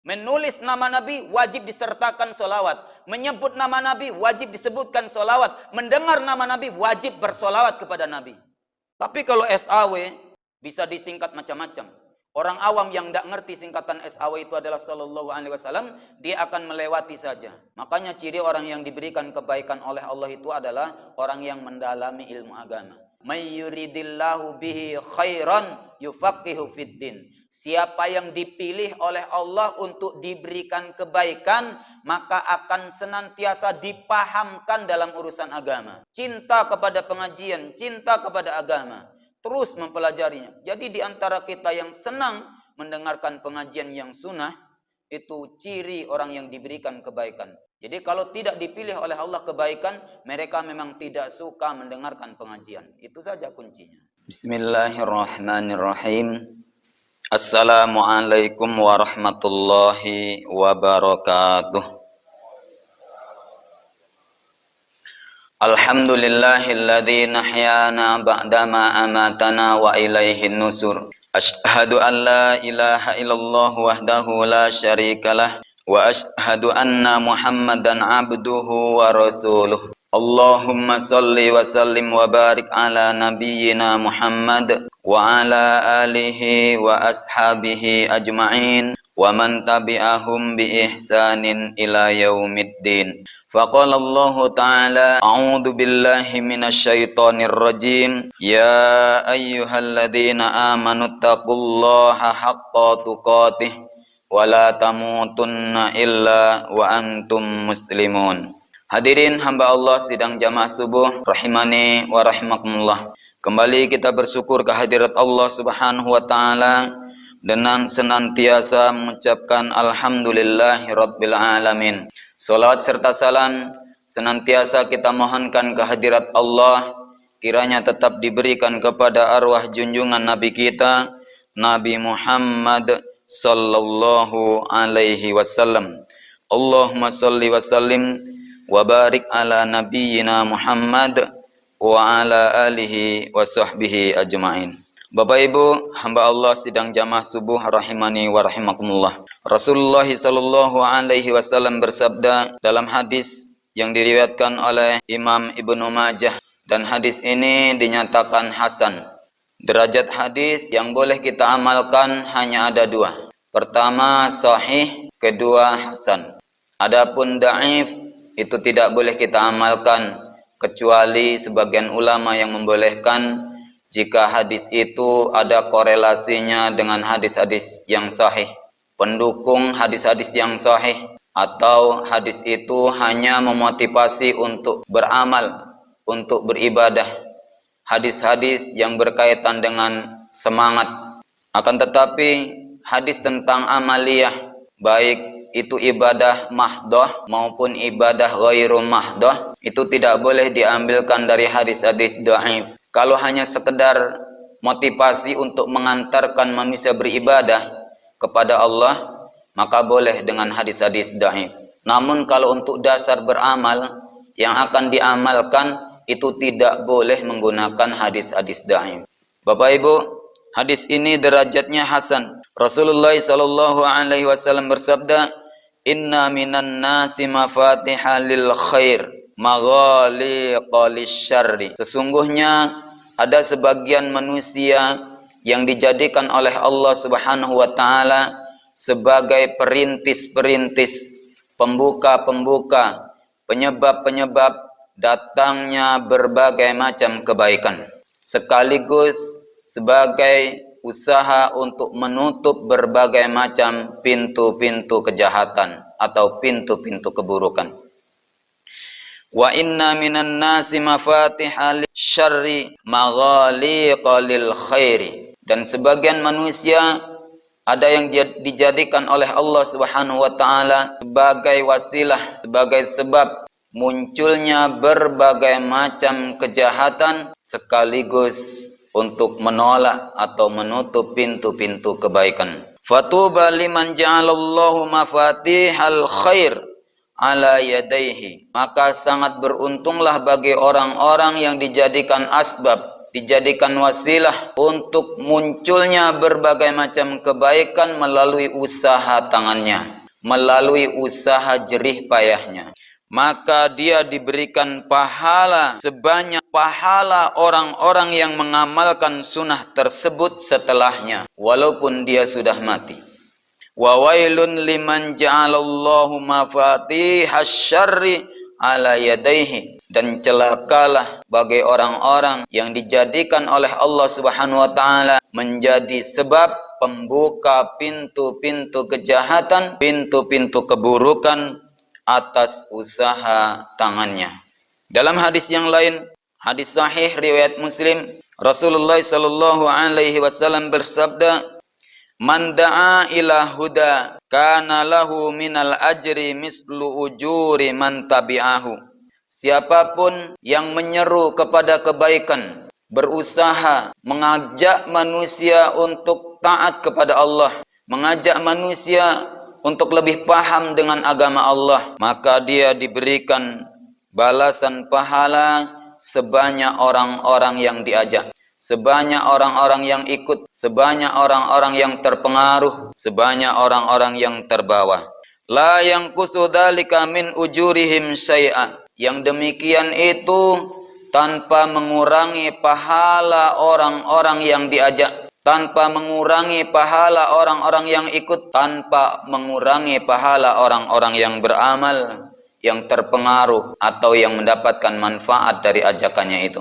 Menulis nama Nabi wajib disertakan solawat. Menyebut nama Nabi wajib disebutkan solawat. Mendengar nama Nabi wajib bersolawat kepada Nabi. Tapi kalau SAW bisa disingkat macam-macam. Orang awam yang tidak ngerti singkatan SAW itu adalah Sallallahu Alaihi Wasallam, dia akan melewati saja. Makanya ciri orang yang diberikan kebaikan oleh Allah itu adalah orang yang mendalami ilmu agama. May yuridillahu bihi khairan yufaqihu fiddin. Siapa yang dipilih oleh Allah untuk diberikan kebaikan, maka akan senantiasa dipahamkan dalam urusan agama. Cinta kepada pengajian, cinta kepada agama. Terus mempelajarinya. Jadi di antara kita yang senang mendengarkan pengajian yang sunnah, itu ciri orang yang diberikan kebaikan. Jadi kalau tidak dipilih oleh Allah kebaikan, mereka memang tidak suka mendengarkan pengajian. Itu saja kuncinya. Bismillahirrahmanirrahim. Assalamualaikum warahmatullahi wabarakatuh. Alhamdulillahilladzi nahyana ba'dama amatana wa ilaihin nusur. Asyhadu an la ilaha illallah wahdahu la syarikalah wa asyhadu anna Muhammadan abduhu wa rasuluh. Allahumma salli wa sallim wa barik ala nabiyyina Muhammad wa ala alihi wa ashabihi ajma'in wa man tabi'ahum bi ihsanin ila yaumiddin. Faqala Allah Ta'ala a'udzu billahi minasyaitonir rajim ya ayyuhalladzina amanu taqullaha haqqa tuqatih wa la tamutunna illa wa antum muslimun. Hadirin hamba Allah sidang jamaah subuh rahimani wa rahimakumullah. Kembali kita bersyukur kehadirat Allah Subhanahu wa taala dengan senantiasa mengucapkan alhamdulillahi rabbil alamin. Salawat serta salam senantiasa kita mohonkan kehadirat Allah, kiranya tetap diberikan kepada arwah junjungan Nabi kita Nabi Muhammad sallallahu alaihi wasallam. Allahumma salli wa sallim wa barik ala nabiyyina Muhammad wa ala alihi wa sahbihi ajma'in. Bapak Ibu, hamba Allah sidang jamaah subuh rahimani wa rahimakumullah. Rasulullah sallallahu alaihi wasallam bersabda dalam hadis yang diriwayatkan oleh Imam Ibnu Majah, dan hadis ini dinyatakan hasan. Derajat hadis yang boleh kita amalkan hanya ada dua. Pertama sahih, kedua hasan. Adapun dhaif itu tidak boleh kita amalkan, kecuali sebagian ulama yang membolehkan jika hadis itu ada korelasinya dengan hadis-hadis yang sahih, pendukung hadis-hadis yang sahih, atau hadis itu hanya memotivasi untuk beramal, untuk beribadah, hadis-hadis yang berkaitan dengan semangat. Akan tetapi hadis tentang amaliyah, baik itu ibadah mahdoh maupun ibadah ghairu mahdoh, itu tidak boleh diambilkan dari hadis-hadis dhaif. Kalau hanya sekedar motivasi untuk mengantarkan manusia beribadah kepada Allah, maka boleh dengan hadis-hadis dhaif. Namun kalau untuk dasar beramal yang akan diamalkan, itu tidak boleh menggunakan hadis-hadis dhaif. Bapak Ibu, hadis ini derajatnya hasan. Rasulullah sallallahu alaihi wasallam bersabda, "Inna minan nasi mafatihal lil khair, maghaliqa lisyarri." Sesungguhnya ada sebagian manusia yang dijadikan oleh Allah Subhanahu wa taala sebagai perintis-perintis, pembuka-pembuka, penyebab-penyebab datangnya berbagai macam kebaikan, sekaligus sebagai usaha untuk menutup berbagai macam pintu-pintu kejahatan atau pintu-pintu keburukan. Wa inna minan nasi mafatihal syarri maghaliqa lil khairi. Dan sebagian manusia ada yang dijadikan oleh Allah Subhanahu wa taala sebagai wasilah, sebagai sebab munculnya berbagai macam kejahatan, sekaligus untuk menolak atau menutup pintu-pintu kebaikan. Fatuba liman ja'alallahu mafatihal khair ala yadaihi. Maka sangat beruntunglah bagi orang-orang yang dijadikan asbab, dijadikan wasilah untuk munculnya berbagai macam kebaikan melalui usaha tangannya, melalui usaha jerih payahnya. Maka dia diberikan pahala sebanyak pahala orang-orang yang mengamalkan sunnah tersebut setelahnya, walaupun dia sudah mati. Wa wailun liman ja'alallahu mafatihasy syarri ala yadayhi, dan celakalah bagi orang-orang yang dijadikan oleh Allah Subhanahu wa taala menjadi sebab pembuka pintu-pintu kejahatan, pintu-pintu keburukan atas usaha tangannya. Dalam hadis yang lain, hadis sahih riwayat Muslim, Rasulullah sallallahu alaihi wasallam bersabda, "Man da'a ila huda kana lahu minal ajri mislu ujuri man tabi'ahu." Siapapun yang menyeru kepada kebaikan, berusaha mengajak manusia untuk taat kepada Allah, mengajak manusia untuk lebih paham dengan agama Allah, maka dia diberikan balasan pahala sebanyak orang-orang yang diajak, sebanyak orang-orang yang ikut, sebanyak orang-orang yang terpengaruh, sebanyak orang-orang yang terbawa. La yanqusu dzalika min ujurihim syai'a. Yang demikian itu tanpa mengurangi pahala orang-orang yang diajak, tanpa mengurangi pahala orang-orang yang ikut, tanpa mengurangi pahala orang-orang yang beramal, yang terpengaruh atau yang mendapatkan manfaat dari ajakannya itu.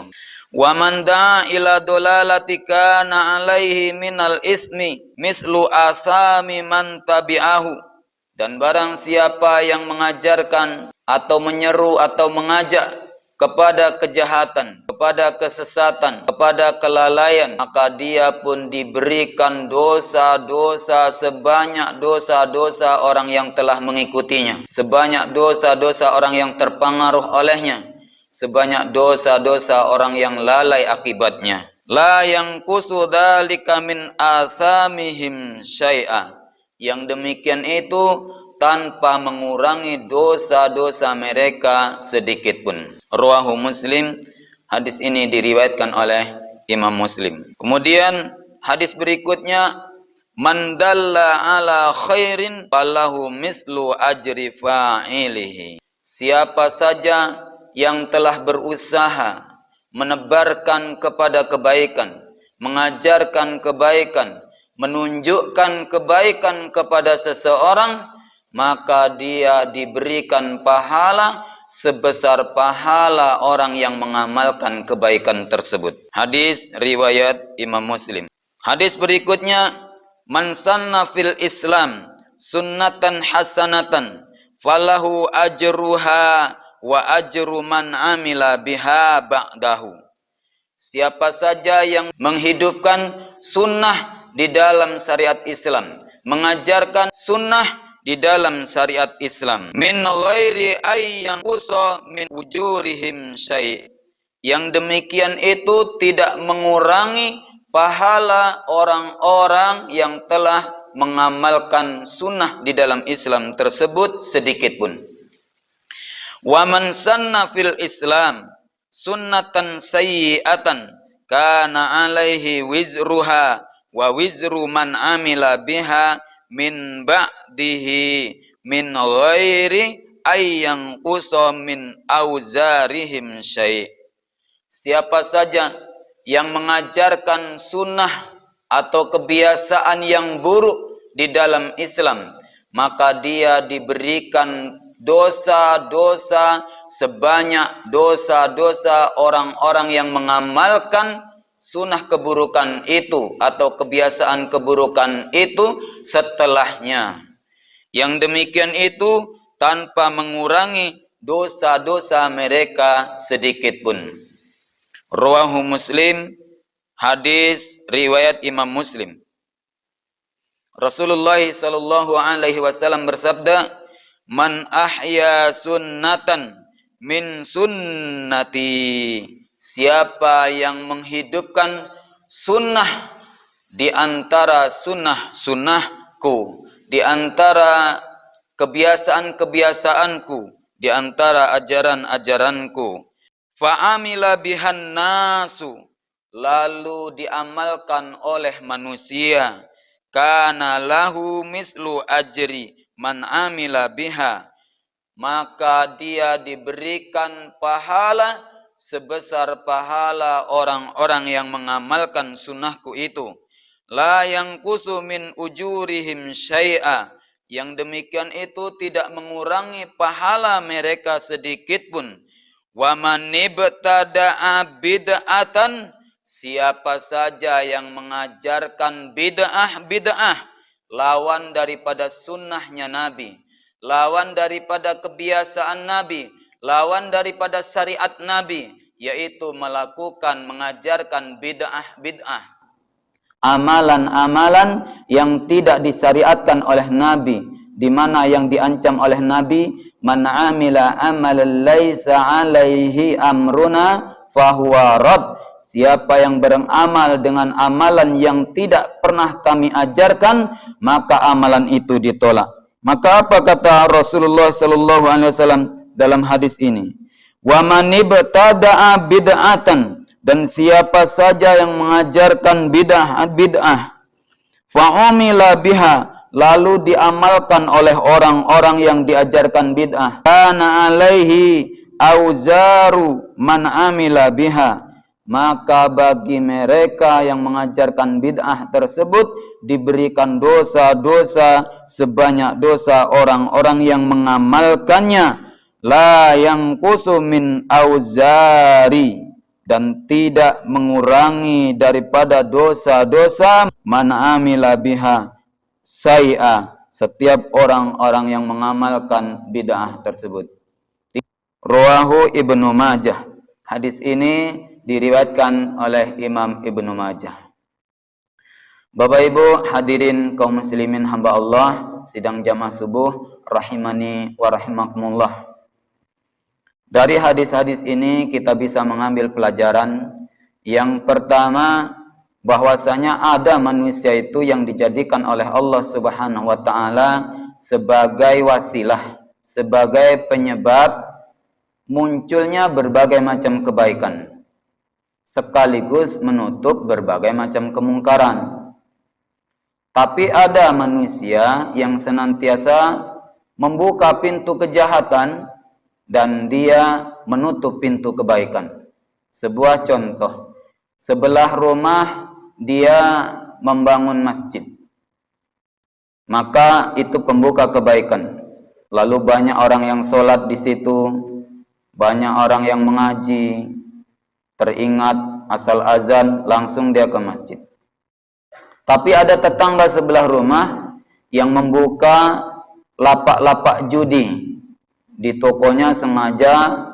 Wa man da'a ila dolalati kana alaihi minal ismi mislu asami man tabi'ahu. Dan barang siapa yang mengajarkan atau menyeru atau mengajak kepada kejahatan, kepada kesesatan, kepada kelalaian, maka dia pun diberikan dosa-dosa sebanyak dosa-dosa orang yang telah mengikutinya, sebanyak dosa-dosa orang yang terpengaruh olehnya, sebanyak dosa-dosa orang yang lalai akibatnya. La yanqusu dzalika min athamihim syai'a. Yang demikian itu tanpa mengurangi dosa-dosa mereka sedikit pun. Rawahu Muslim. Hadis ini diriwayatkan oleh Imam Muslim. Kemudian hadis berikutnya, man dalla ala khairin falahu mislu ajri fa'ilihi. Siapa saja yang telah berusaha menebarkan kepada kebaikan, mengajarkan kebaikan, menunjukkan kebaikan kepada seseorang, maka dia diberikan pahala sebesar pahala orang yang mengamalkan kebaikan tersebut. Hadis riwayat Imam Muslim. Hadis berikutnya, man sanna fil Islam sunnatan hasanatan falahu ajruha wa ajru man amila biha ba'dahu. Siapa saja yang menghidupkan sunnah di dalam syariat Islam, mengajarkan sunnah di dalam syariat Islam, min ghairi ayyan qusa min ujurihim syai'. Yang demikian itu tidak mengurangi pahala orang-orang yang telah mengamalkan sunnah di dalam Islam tersebut sedikit pun. Wa man sanna fil Islam sunnatan sayyi'atan kana alaihi wizruha wa wizru man amila biha min ba'dihi min ghairi ayyan qusa min auzarihim syai'. Siapa saja yang mengajarkan sunnah atau kebiasaan yang buruk di dalam Islam, maka dia diberikan dosa-dosa sebanyak dosa-dosa orang-orang yang mengamalkan sunnah keburukan itu atau kebiasaan keburukan itu setelahnya. Yang demikian itu tanpa mengurangi dosa-dosa mereka sedikit pun. Rawahu Muslim. Hadis riwayat Imam Muslim. Rasulullah sallallahu alaihi wasallam bersabda, man ahya sunnatan min sunnati. Siapa yang menghidupkan sunnah di antara sunnahku, di antara kebiasaan-kebiasaanku, di antara ajaran-ajaranku, fa'amila bihan nasu, lalu diamalkan oleh manusia, kana lahu mislu ajri man amila biha, maka dia diberikan pahala sebesar pahala orang-orang yang mengamalkan sunnahku itu. La yanqusu min ujurihim syai'a, yang demikian itu tidak mengurangi pahala mereka sedikit pun. Wa man ibtada'a bid'atan, siapa saja yang mengajarkan bid'ah lawan daripada sunnahnya Nabi, lawan daripada kebiasaan Nabi, lawan daripada syariat Nabi, yaitu mengajarkan bid'ah, amalan-amalan yang tidak disyariatkan oleh Nabi, di mana yang diancam oleh Nabi, man amila amalan laisa alaihi amruna fahuwa rad, siapa yang beramal dengan amalan yang tidak pernah kami ajarkan, maka amalan itu ditolak. Maka apa kata Rasulullah sallallahu alaihi wasallam dalam hadis ini? Wa man ibtada'a bid'atan, dan siapa saja yang mengajarkan bid'ah fa'umila biha, lalu diamalkan oleh orang-orang yang diajarkan bid'ah, kana alaihi auzaru man amila biha, maka bagi mereka yang mengajarkan bid'ah tersebut diberikan dosa-dosa sebanyak dosa orang-orang yang mengamalkannya, la yanqusu min auzari, dan tidak mengurangi daripada dosa-dosa man amila biha syai'a, setiap orang-orang yang mengamalkan bid'ah tersebut. Rawahu Ibnu Majah. Hadis ini diriwayatkan oleh Imam Ibnu Majah. Bapak Ibu hadirin kaum muslimin hamba Allah sidang jamaah subuh rahimani wa rahimakumullah. Dari hadis-hadis ini kita bisa mengambil pelajaran. Yang pertama, bahwasanya ada manusia itu yang dijadikan oleh Allah Subhanahu wa taala sebagai wasilah, sebagai penyebab munculnya berbagai macam kebaikan, sekaligus menutup berbagai macam kemungkaran. Tapi ada manusia yang senantiasa membuka pintu kejahatan dan dia menutup pintu kebaikan. Sebuah contoh, sebelah rumah dia membangun masjid, maka itu pembuka kebaikan. Lalu banyak orang yang sholat di situ, banyak orang yang mengaji, teringat asal azan langsung dia ke masjid. Tapi ada tetangga sebelah rumah yang membuka lapak-lapak judi. Di tokonya sengaja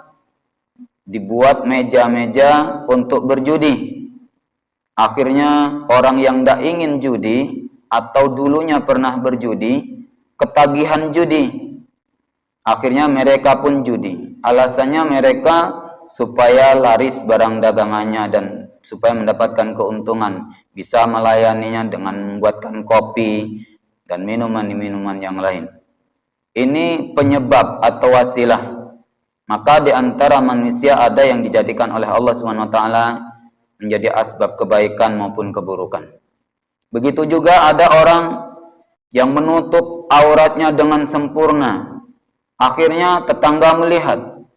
dibuat meja-meja untuk berjudi. Akhirnya orang yang tidak ingin judi atau dulunya pernah berjudi, ketagihan judi. Akhirnya mereka pun judi. Alasannya mereka supaya laris barang dagangannya dan supaya mendapatkan keuntungan, bisa melayaninya dengan membuatkan kopi dan minuman-minuman yang lain. Ini penyebab atau wasilah. Maka di antara manusia ada yang dijadikan oleh Allah SWT menjadi asbab kebaikan maupun keburukan. Begitu juga ada orang yang menutup auratnya dengan sempurna. Akhirnya tetangga melihat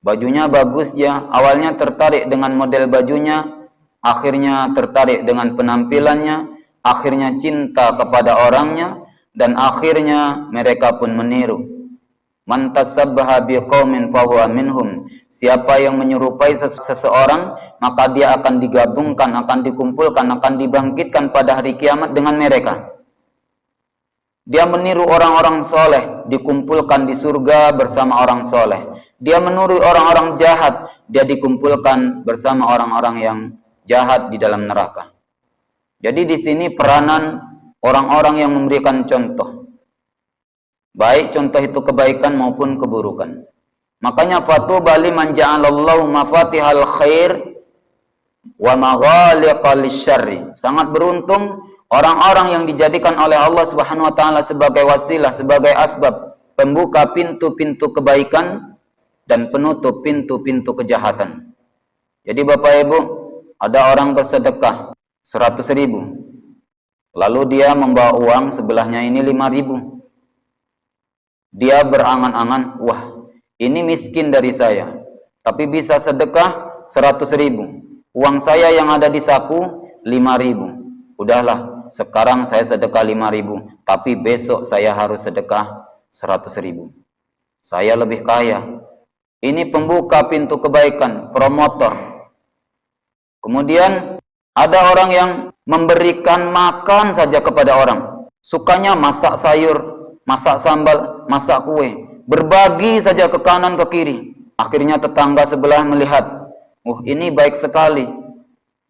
bajunya bagus ya, awalnya tertarik dengan model bajunya, akhirnya tertarik dengan penampilannya, akhirnya cinta kepada orangnya, dan akhirnya mereka pun meniru. Man tasabbaha biqaumin fahuwa minhum. Siapa yang menyerupai seseorang, maka dia akan digabungkan, akan dikumpulkan, akan dibangkitkan pada hari kiamat dengan mereka. Dia meniru orang-orang soleh, dikumpulkan di surga bersama orang soleh. Dia meniru orang-orang jahat, dia dikumpulkan bersama orang-orang yang jahat di dalam neraka. Jadi di sini peranan orang-orang yang memberikan contoh, baik contoh itu kebaikan maupun keburukan. Makanya fatuba liman ja'alallahu mafatihal khair wa maghaliqal syarri. Sangat beruntung orang-orang yang dijadikan oleh Allah Subhanahu wa taala sebagai wasilah, sebagai asbab pembuka pintu-pintu kebaikan dan penutup pintu-pintu kejahatan. Jadi Bapak Ibu, Ada orang bersedekah 100.000. Lalu dia membawa uang sebelahnya ini 5.000. Dia berangan-angan, wah ini miskin dari saya, tapi bisa sedekah 100.000. Uang saya yang ada di saku 5.000. Udahlah, sekarang saya sedekah 5.000, tapi besok saya harus sedekah 100.000. Saya lebih kaya. Ini pembuka pintu kebaikan, promotor. Kemudian ada orang yang memberikan makan saja kepada orang. Sukanya masak sayur, masak sambal, masak kue. Berbagi saja ke kanan ke kiri. Akhirnya tetangga sebelah melihat, ini baik sekali.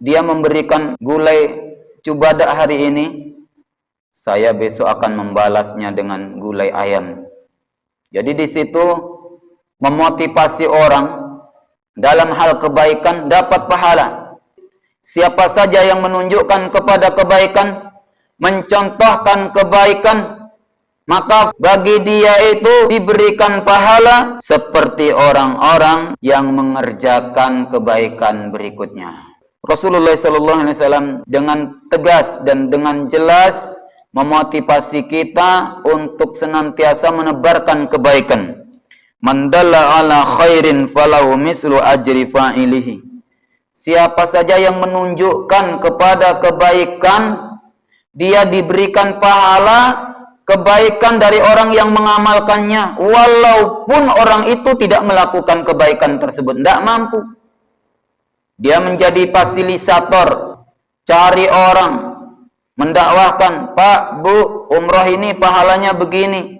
Dia memberikan gulai cubadak hari ini. Saya besok akan membalasnya dengan gulai ayam. Jadi di situ memotivasi orang dalam hal kebaikan dapat pahala. Siapa saja yang menunjukkan kepada kebaikan, mencontohkan kebaikan, maka bagi dia itu diberikan pahala seperti orang-orang yang mengerjakan kebaikan berikutnya. Rasulullah SAW dengan tegas dan dengan jelas memotivasi kita untuk senantiasa menebarkan kebaikan. Man dalla ala khairin falahu mislu ajri fa'ilihi. Siapa saja yang menunjukkan kepada kebaikan, dia diberikan pahala kebaikan dari orang yang mengamalkannya, walaupun orang itu tidak melakukan kebaikan tersebut, tidak mampu. Dia menjadi fasilitator, cari orang, mendakwahkan, Pak, Bu, umroh ini pahalanya begini,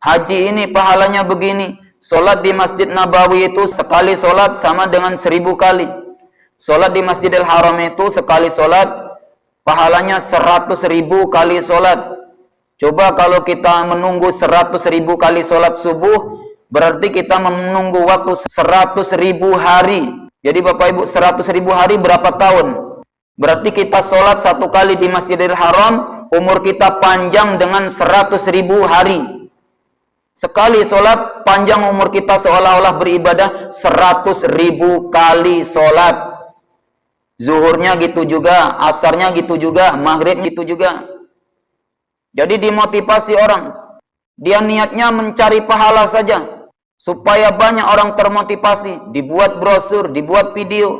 haji ini pahalanya begini, solat di Masjid Nabawi itu sekali solat sama dengan 1000 kali. Solat di Masjidil Haram itu sekali solat pahalanya 100.000 kali solat. Coba kalau kita menunggu 100.000 kali solat subuh, berarti kita menunggu waktu 100.000 hari. Jadi Bapak Ibu, 100.000 hari berapa tahun? Berarti kita solat satu kali di Masjidil Haram, umur kita panjang dengan 100.000 hari. Sekali solat panjang umur kita seolah-olah beribadah 100.000 kali solat. Zuhurnya gitu juga, asarnya gitu juga, maghrib gitu juga. Jadi dimotivasi orang. Dia niatnya mencari pahala saja. Supaya banyak orang termotivasi. Dibuat brosur, dibuat video.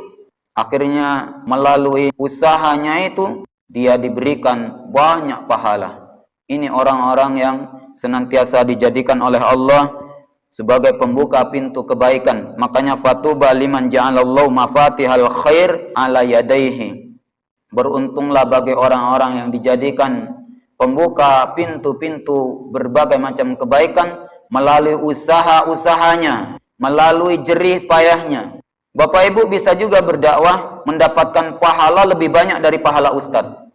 Akhirnya melalui usahanya itu, dia diberikan banyak pahala. Ini orang-orang yang senantiasa dijadikan oleh Allah sebagai pembuka pintu kebaikan. Makanya fatuba liman ja'alallahu mafatihal khair ala yadaihi. Beruntunglah bagi orang-orang yang dijadikan pembuka pintu-pintu berbagai macam kebaikan melalui usaha-usahanya, melalui jerih payahnya. Bapak Ibu bisa juga berdakwah mendapatkan pahala lebih banyak dari pahala ustadz.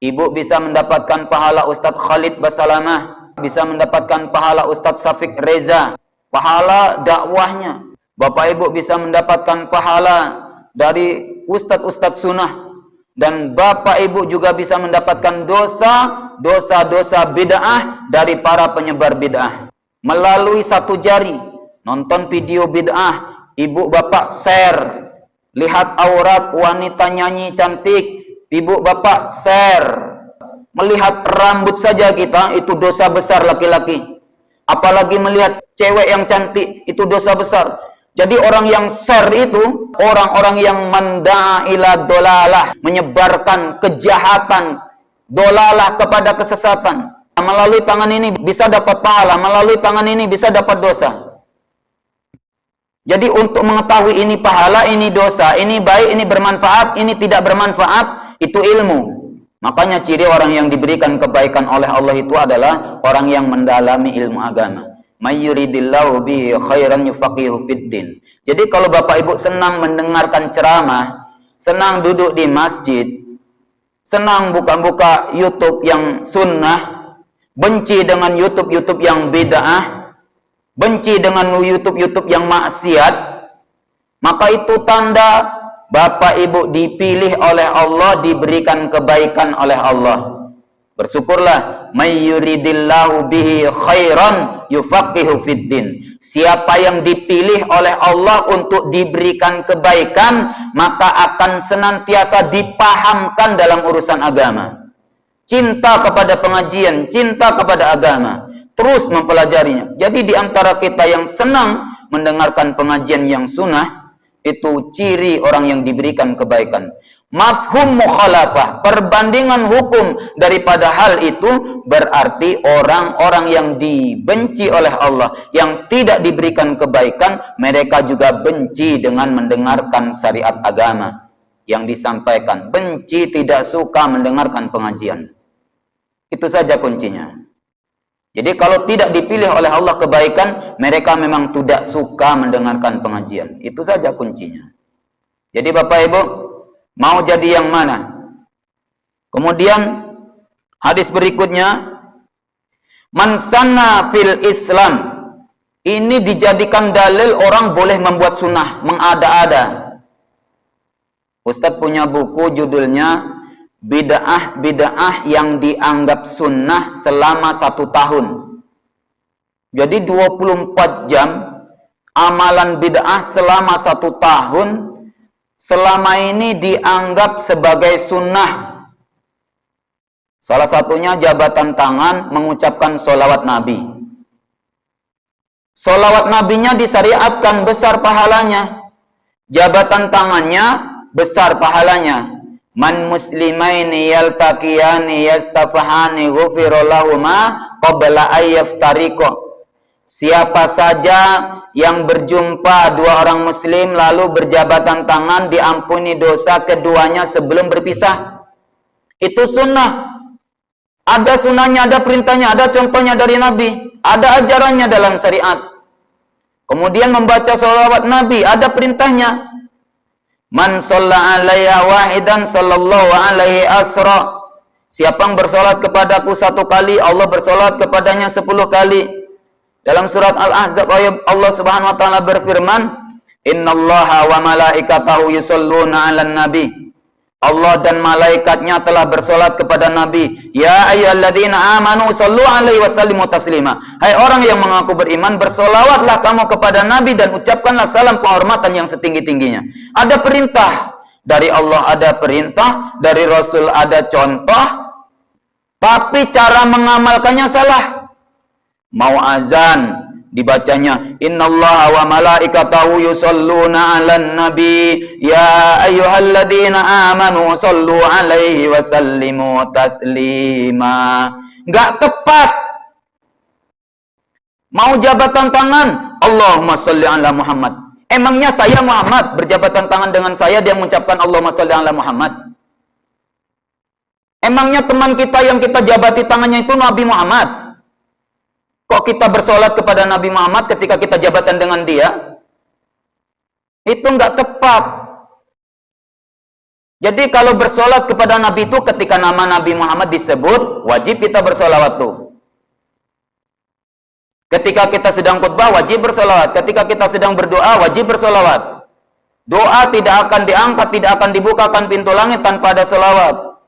Ibu bisa mendapatkan pahala Ustadz Khalid Basalamah, bisa mendapatkan pahala Ustadz Syafiq Reza, pahala dakwahnya. Bapak Ibu bisa mendapatkan pahala dari Ustadz-Ustadz sunnah. Dan Bapak Ibu juga bisa mendapatkan dosa-dosa bid'ah dari para penyebar bid'ah. Melalui satu jari, nonton video bid'ah, Ibu Bapak share. Lihat aurat wanita nyanyi cantik, Ibu Bapak share. Melihat rambut saja kita, itu dosa besar laki-laki. Apalagi melihat cewek yang cantik, itu dosa besar. Jadi orang yang share itu, orang-orang yang manda'a ila dolalah, menyebarkan kejahatan, dolalah kepada kesesatan. Melalui tangan ini bisa dapat pahala, melalui tangan ini bisa dapat dosa. Jadi untuk mengetahui ini pahala, ini dosa, ini baik, ini bermanfaat, ini tidak bermanfaat, itu ilmu. Makanya ciri orang yang diberikan kebaikan oleh Allah itu adalah orang yang mendalami ilmu agama. May yuridillahu bihi khairan yufaqihu fiddin. Jadi kalau Bapak Ibu senang mendengarkan ceramah, senang duduk di masjid, senang buka-buka YouTube yang sunnah, benci dengan YouTube yang bid'ah, benci dengan YouTube yang maksiat, maka itu tanda Bapak Ibu dipilih oleh Allah, diberikan kebaikan oleh Allah. Bersyukurlah, may yuridillahu bihi khairan yufaqihu fiddin. Siapa yang dipilih oleh Allah untuk diberikan kebaikan, maka akan senantiasa dipahamkan dalam urusan agama. Cinta kepada pengajian, cinta kepada agama, terus mempelajarinya. Jadi di antara kita yang senang mendengarkan pengajian yang sunnah, itu ciri orang yang diberikan kebaikan. Mafhum mukhalafah, perbandingan hukum daripada hal itu, berarti orang-orang yang dibenci oleh Allah, yang tidak diberikan kebaikan, mereka juga benci dengan mendengarkan syariat agama yang disampaikan. Benci, tidak suka mendengarkan pengajian. Itu saja kuncinya. Jadi kalau tidak dipilih oleh Allah kebaikan, mereka memang tidak suka mendengarkan pengajian. Itu saja kuncinya. Jadi Bapak Ibu, mau jadi yang mana? Kemudian hadis berikutnya, man sanna fil Islam. Ini dijadikan dalil orang boleh membuat sunnah, mengada-ada. Ustadz punya buku judulnya Bid'ah-bid'ah yang dianggap sunnah selama 1 tahun. Jadi 24 jam amalan bid'ah selama 1 tahun selama ini dianggap sebagai sunnah. Salah satunya jabatan tangan mengucapkan sholawat Nabi. Sholawat Nabinya disyariatkan, besar pahalanya. Jabatan tangannya besar pahalanya. Man muslimaini yaltaqiyani yastafahani ghufirallahuma qabla ayyaftariqo. Siapa saja yang berjumpa 2 orang muslim lalu berjabatan tangan, diampuni dosa keduanya sebelum berpisah. Itu sunnah. Ada sunnahnya, ada perintahnya, ada contohnya dari Nabi, ada ajarannya dalam syariat. Kemudian membaca sholawat Nabi, ada perintahnya. Man shalla alayya wahidan sallallahu alaihi asra. Siapa yang bersolat kepadaku 1 kali, Allah bersolat kepadanya 10 kali. Dalam surat Al-Ahzab Allah Subhanahu wa taala berfirman, "Innallaha wa malaikatahu yusholluna 'alan nabi." Allah dan malaikatnya telah bersolat kepada Nabi. Ya ayyuhalladzina amanu shallu alaihi wasallimu taslima. Hai orang yang mengaku beriman, bersolawatlah kamu kepada Nabi dan ucapkanlah salam penghormatan yang setinggi-tingginya. Ada perintah dari Allah, ada perintah dari Rasul, ada contoh, tapi cara mengamalkannya salah. Mau azan dibacanya innallaha wa malaikatahu yusholluna 'alan nabi ya ayyuhalladzina amanu shallu alaihi wasallimu taslima. Enggak tepat. Mau jabatan tangan, Allahumma sholli ala Muhammad. Emangnya saya Muhammad berjabatan tangan dengan saya, dia mengucapkan Allahumma sholli ala Muhammad? Emangnya teman kita yang kita jabati tangannya itu Nabi Muhammad? Kok kita bersolat kepada Nabi Muhammad ketika kita jabatan dengan dia? Itu enggak tepat. Jadi kalau bersolat kepada Nabi itu ketika nama Nabi Muhammad disebut, wajib kita bersolawat tuh. Ketika kita sedang khutbah, wajib bersolawat. Ketika kita sedang berdoa, wajib bersolawat. Doa tidak akan diangkat, tidak akan dibukakan pintu langit tanpa ada solawat.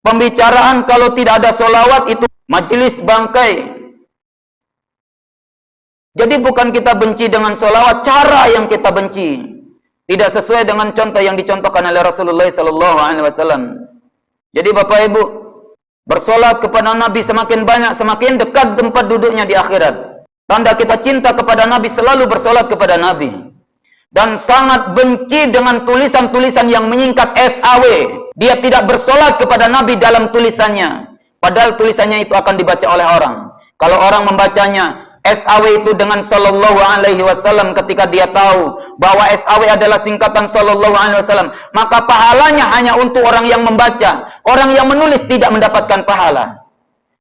Pembicaraan kalau tidak ada solawat itu majelis bangkai. Jadi bukan kita benci dengan solawat, cara yang kita benci tidak sesuai dengan contoh yang dicontohkan oleh Rasulullah SAW. Jadi Bapak Ibu, bersolat kepada Nabi semakin banyak, semakin dekat tempat duduknya di akhirat. Tanda kita cinta kepada Nabi, selalu bersolat kepada Nabi. Dan sangat benci dengan tulisan-tulisan yang menyingkat SAW. Dia tidak bersolat kepada Nabi dalam tulisannya. Padahal tulisannya itu akan dibaca oleh orang. Kalau orang membacanya SAW itu dengan sallallahu alaihi wasallam, ketika dia tahu bahwa SAW adalah singkatan sallallahu alaihi wasallam, maka pahalanya hanya untuk orang yang membaca. Orang yang menulis tidak mendapatkan pahala.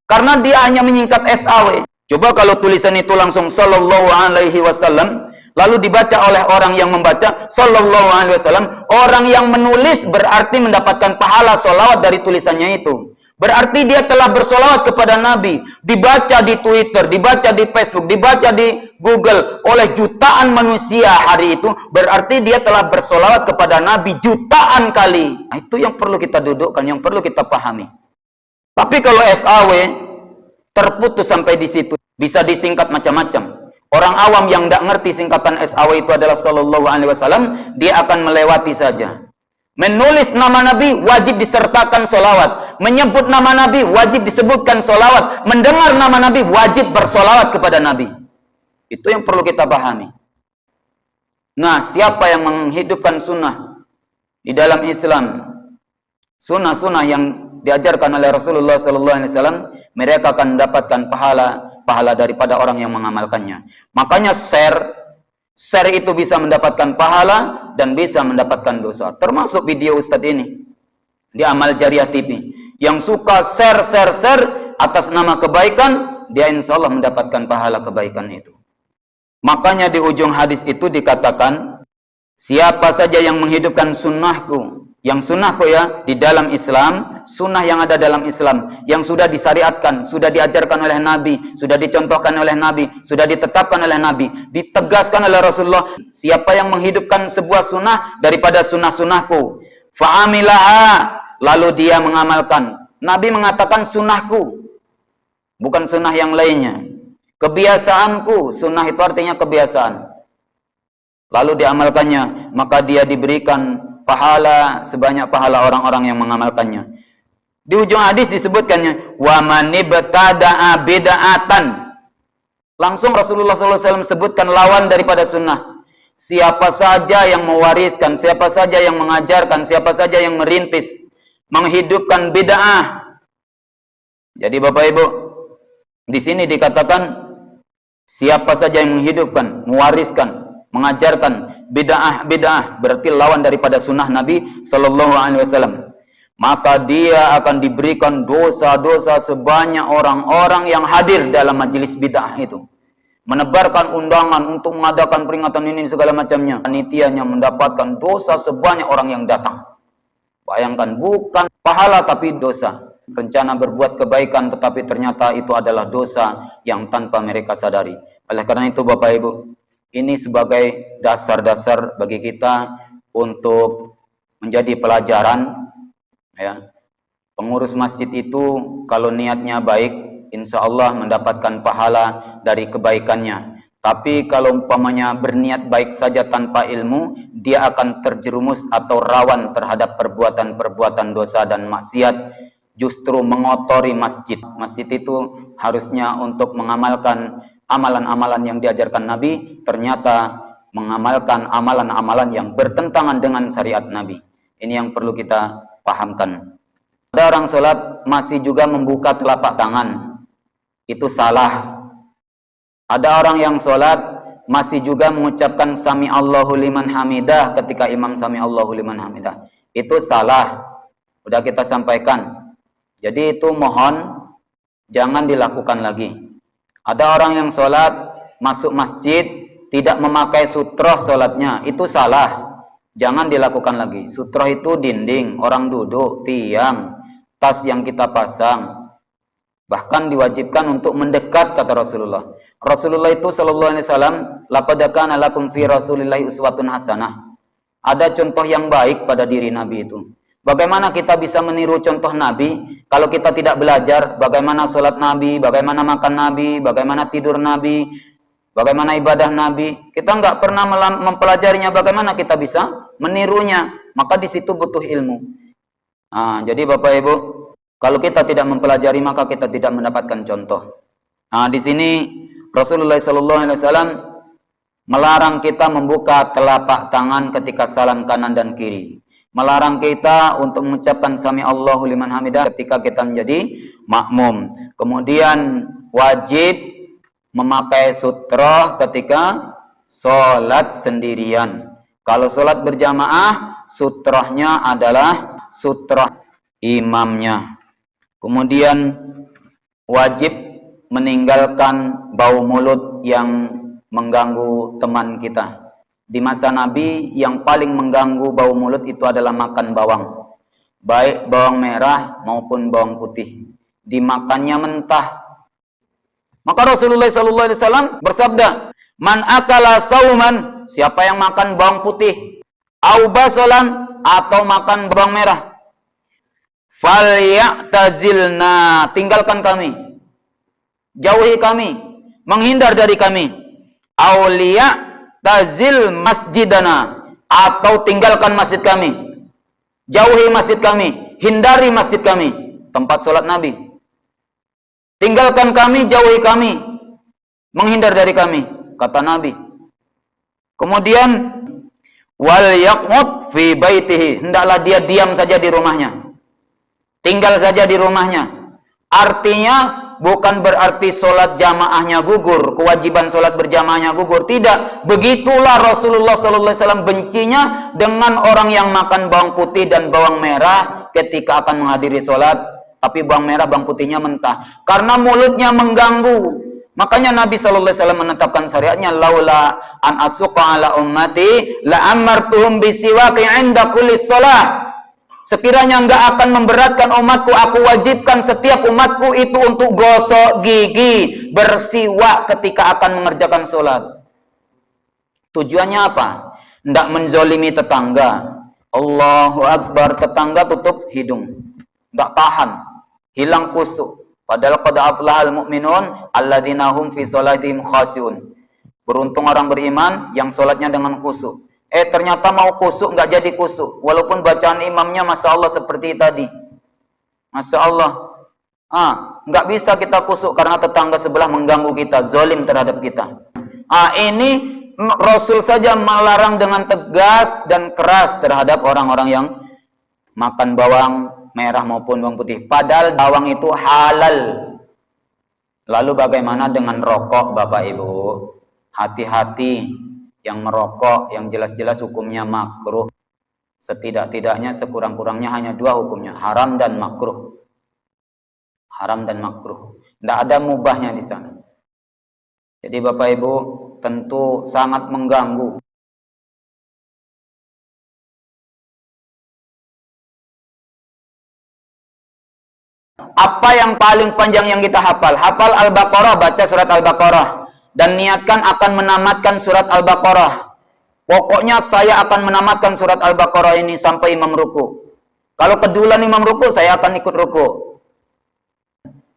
Karena dia hanya menyingkat SAW. Coba kalau tulisan itu langsung sallallahu alaihi wasallam, lalu dibaca oleh orang yang membaca sallallahu alaihi wasallam, orang yang menulis berarti mendapatkan pahala sholawat dari tulisannya itu. Berarti dia telah bersolawat kepada Nabi, dibaca di Twitter, dibaca di Facebook, dibaca di Google oleh jutaan manusia hari itu, berarti dia telah bersolawat kepada Nabi jutaan kali. Nah, itu yang perlu kita dudukkan, yang perlu kita pahami. Tapi kalau SAW, terputus sampai di situ. Bisa disingkat macam-macam. Orang awam yang tidak ngerti singkatan SAW itu adalah Sallallahu Alaihi Wasallam, dia akan melewati saja. Menulis nama Nabi wajib disertakan solawat. Menyebut nama Nabi wajib disebutkan solawat. Mendengar nama Nabi wajib bersolawat kepada Nabi. Itu yang perlu kita pahami. Nah, siapa yang menghidupkan sunnah di dalam Islam, sunnah-sunnah yang diajarkan oleh Rasulullah SAW, mereka akan mendapatkan pahala daripada orang yang mengamalkannya. Makanya share itu bisa mendapatkan pahala dan bisa mendapatkan dosa. Termasuk video Ustadz ini di Amal Jariah TV. Yang suka share atas nama kebaikan, dia insya Allah mendapatkan pahala kebaikan itu. Makanya di ujung hadis itu dikatakan, siapa saja yang menghidupkan sunnahku, yang sunnahku ya, di dalam Islam, sunnah yang ada dalam Islam, yang sudah disyariatkan, sudah diajarkan oleh Nabi, sudah dicontohkan oleh Nabi, sudah ditetapkan oleh Nabi, ditegaskan oleh Rasulullah. Siapa yang menghidupkan sebuah sunnah daripada sunnah-sunnahku, fa'amilaha, lalu dia mengamalkan. Nabi mengatakan sunnahku, bukan sunnah yang lainnya. Kebiasaanku, sunnah itu artinya kebiasaan. Lalu diamalkannya, maka dia diberikan pahala sebanyak pahala orang-orang yang mengamalkannya. Di ujung hadis disebutkannya, wa man ibtada'a bid'atan. Langsung Rasulullah SAW sebutkan lawan daripada sunnah. Siapa saja yang mewariskan, siapa saja yang mengajarkan, siapa saja yang merintis, menghidupkan bid'ah. Jadi Bapak Ibu, di sini dikatakan siapa saja yang menghidupkan, mewariskan, mengajarkan bid'ah berarti lawan daripada sunnah Nabi Sallallahu Alaihi Wasallam, maka dia akan diberikan dosa-dosa sebanyak orang-orang yang hadir dalam majelis bid'ah itu, menebarkan undangan untuk mengadakan peringatan ini segala macamnya. Panitianya mendapatkan dosa sebanyak orang yang datang. Bayangkan, bukan pahala tapi dosa. Rencana berbuat kebaikan tetapi ternyata itu adalah dosa yang tanpa mereka sadari. Oleh karena itu Bapak Ibu, ini sebagai dasar-dasar bagi kita untuk menjadi pelajaran ya. Pengurus masjid itu kalau niatnya baik, insya Allah mendapatkan pahala dari kebaikannya. Tapi kalau umpamanya berniat baik saja tanpa ilmu, dia akan terjerumus atau rawan terhadap perbuatan-perbuatan dosa dan maksiat, justru mengotori masjid. Masjid itu harusnya untuk mengamalkan amalan-amalan yang diajarkan Nabi, ternyata mengamalkan amalan-amalan yang bertentangan dengan syariat Nabi. Ini yang perlu kita pahamkan. Ada orang sholat masih juga membuka telapak tangan, itu salah. Ada orang yang sholat masih juga mengucapkan Sami Allahu liman hamidah ketika imam Sami Allahu liman hamidah, itu salah. Sudah kita sampaikan. Jadi itu mohon jangan dilakukan lagi. Ada orang yang sholat masuk masjid tidak memakai sutroh sholatnya, itu salah. Jangan dilakukan lagi. Sutroh itu dinding, orang duduk, tiang, tas yang kita pasang. Bahkan diwajibkan untuk mendekat, kata Rasulullah. Rasulullah itu sallallahu alaihi wasallam, laqad kana lakum fi Rasulillahi uswatun hasanah. Ada contoh yang baik pada diri Nabi itu. Bagaimana kita bisa meniru contoh Nabi kalau kita tidak belajar bagaimana sholat Nabi, bagaimana makan Nabi, bagaimana tidur Nabi, bagaimana ibadah Nabi? Kita nggak pernah mempelajarinya, bagaimana kita bisa menirunya? Maka di situ butuh ilmu. Nah, jadi Bapak Ibu, kalau kita tidak mempelajari maka kita tidak mendapatkan contoh. Nah, di sini Rasulullah SAW melarang kita membuka telapak tangan ketika salam kanan dan kiri. Melarang kita untuk mengucapkan Sami Allahu liman hamidah ketika kita menjadi makmum. Kemudian wajib memakai sutroh ketika sholat sendirian. Kalau sholat berjamaah, sutrohnya adalah sutroh imamnya. Kemudian wajib meninggalkan bau mulut yang mengganggu teman kita. Di masa Nabi yang paling mengganggu bau mulut itu adalah makan bawang. Baik bawang merah maupun bawang putih. Dimakannya mentah. Maka Rasulullah SAW bersabda, "Man akala sauman," siapa yang makan bawang putih, au basolan, atau makan bawang merah, falyatazilna, tinggalkan kami. jauhi kami, menghindar dari kami. Aulia tazil masjidana, atau tinggalkan masjid kami, jauhi masjid kami, hindari masjid kami, tempat sholat Nabi. Tinggalkan kami, jauhi kami, menghindar dari kami, kata Nabi. Kemudian wal yaqmut fi baitihi, hendaklah dia diam saja di rumahnya, tinggal saja di rumahnya. Artinya bukan berarti sholat jamaahnya gugur, kewajiban sholat berjamaahnya gugur. Tidak. Begitulah Rasulullah SAW bencinya dengan orang yang makan bawang putih dan bawang merah ketika akan menghadiri sholat, tapi bawang merah, bawang putihnya mentah, karena mulutnya mengganggu. Makanya Nabi SAW menetapkan syariatnya, laula an asuqa ala ummati la amartuhum bisiwaki inda kulli sholat. Sekiranya enggak akan memberatkan umatku, aku wajibkan setiap umatku itu untuk gosok gigi, bersiwak ketika akan mengerjakan sholat. Tujuannya apa? Tidak menzolimi tetangga. Allahu Akbar, tetangga tutup hidung, tidak tahan, hilang khusyuk. Padahal qad aflahal mu'minun alladzina hum fi sholatihim khashi'un. Beruntung orang beriman yang sholatnya dengan khusyuk. Ternyata mau kusuk, nggak jadi kusuk. Walaupun bacaan imamnya Masya Allah seperti tadi. Masya Allah. Nggak bisa kita kusuk karena tetangga sebelah mengganggu kita, zalim terhadap kita. Ini Rasul saja melarang dengan tegas dan keras terhadap orang-orang yang makan bawang merah maupun bawang putih. Padahal bawang itu halal. Lalu bagaimana dengan rokok, Bapak Ibu? Hati-hati. Yang merokok, yang jelas-jelas hukumnya makruh. Setidak-tidaknya, sekurang-kurangnya hanya dua hukumnya, haram dan makruh. Haram dan makruh. Tidak ada mubahnya di sana. Jadi Bapak Ibu, tentu sangat mengganggu. Apa yang paling panjang yang kita hafal? Hafal Al-Baqarah, baca surat Al-Baqarah. Dan niatkan akan menamatkan surat Al-Baqarah. Pokoknya saya akan menamatkan surat Al-Baqarah ini sampai imam ruku. Kalau kedulan imam ruku, saya akan ikut ruku.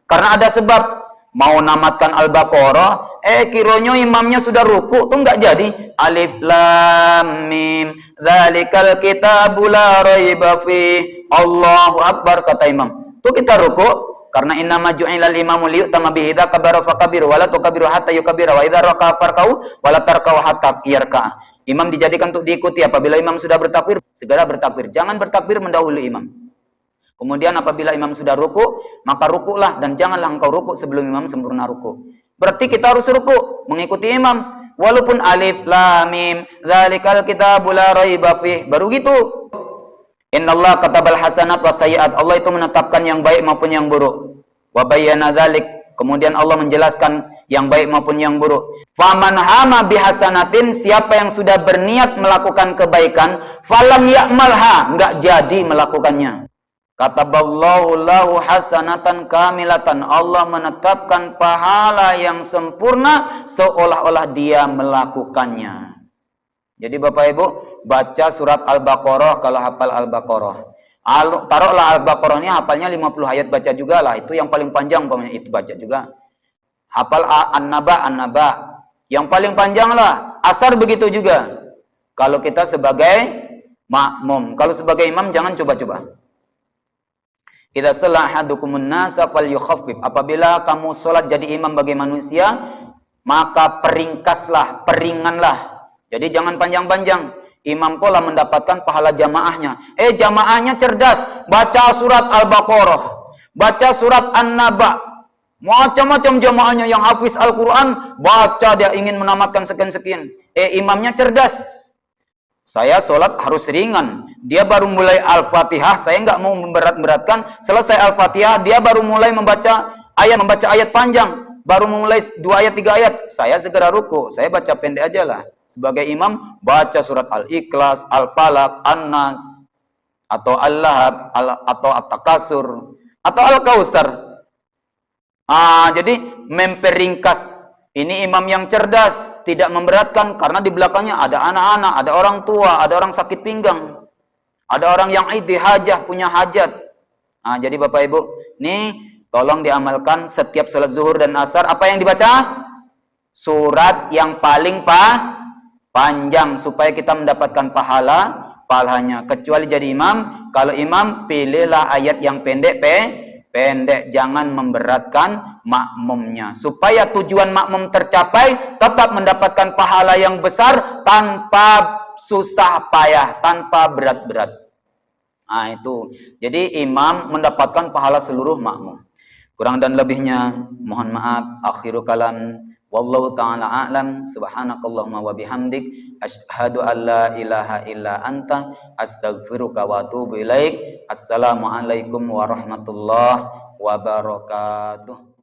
Karena ada sebab. Mau namatkan Al-Baqarah, kiranya imamnya sudah ruku, tuh nggak jadi. Alif lam mim, dzalikal kitabu la raiba fi. Allahu Akbar, kata imam. Tuh kita ruku. Karena innama ju'ilal imamu liyu'tama bihi idza kabara fakabiru wa la tukabiru hatta yukabira wa idza raka'a farka'u wa la tarka'u hatta yarka'a. Imam dijadikan untuk diikuti. Apabila imam sudah bertakbir, segera bertakbir. Jangan bertakbir mendahului imam. Kemudian apabila imam sudah ruku, maka rukulah, dan janganlah engkau ruku sebelum imam sempurna ruku. Berarti kita harus ruku mengikuti imam. Walaupun alif lam mim dzalikal kitabu la raiba fih, baru gitu. Innallaha katabal hasanat was sayyi'at. Allah itu menetapkan yang baik maupun yang buruk. Wa bayyana dzalik. Kemudian Allah menjelaskan yang baik maupun yang buruk. Faman hama bihasanatin, siapa yang sudah berniat melakukan kebaikan, falam ya'malha, enggak jadi melakukannya. Kataballahu lahu hasanatan kamilatan. Allah menetapkan pahala yang sempurna seolah-olah dia melakukannya. Jadi Bapak Ibu, baca surat Al-Baqarah kalau hafal Al-Baqarah. Taruhlah Al-Baqarah ini hafalnya 50 ayat, baca juga lah. Itu yang paling panjang, itu baca juga. Hafal An-Naba. Yang paling panjang lah. Asar begitu juga. Kalau kita sebagai makmum. Kalau sebagai imam jangan coba-coba. Idza shalla ahadukumun nasa falyukhaffif. Apabila kamu sholat jadi imam bagi manusia, maka peringkaslah, peringanlah. Jadi jangan panjang-panjang. Imam kola mendapatkan pahala jamaahnya. Jamaahnya cerdas. Baca surat Al-Baqarah. Baca surat An-Naba. Macam-macam jamaahnya yang hafiz Al-Quran. Baca, dia ingin menamatkan sekian-sekian. Imamnya cerdas. Saya sholat harus ringan. Dia baru mulai Al-Fatihah. Saya nggak mau memberat-beratkan. Selesai Al-Fatihah, dia baru mulai membaca ayat panjang. Baru mulai 2 ayat, 3 ayat. Saya segera ruku. Saya baca pendek aja lah. Sebagai imam, baca surat Al-Ikhlas, Al-Falaq, An-Nas, atau Al-Lahab, atau At-Takasur, atau Al-Kautsar. Jadi memperingkas. Ini imam yang cerdas, tidak memberatkan, karena di belakangnya ada anak-anak, ada orang tua, ada orang sakit pinggang, ada orang yang hajah, punya hajat. Jadi Bapak Ibu, ini Tolong diamalkan setiap salat zuhur dan asar. Apa yang dibaca? Surat yang paling panjang supaya kita mendapatkan pahalanya. Kecuali jadi imam, kalau imam pilihlah ayat yang pendek, jangan memberatkan makmumnya. Supaya tujuan makmum tercapai, tetap mendapatkan pahala yang besar tanpa susah payah, tanpa berat-berat. Nah itu. Jadi imam mendapatkan pahala seluruh makmum. Kurang dan lebihnya mohon maaf. Akhiru kalam. Wallahu ta'ala a'lam. Subhanakallahumma wa bihamdik. Asyhadu an la ilaha illa anta. Astaghfiruka wa atubu ilaik. Assalamualaikum warahmatullahi wabarakatuh.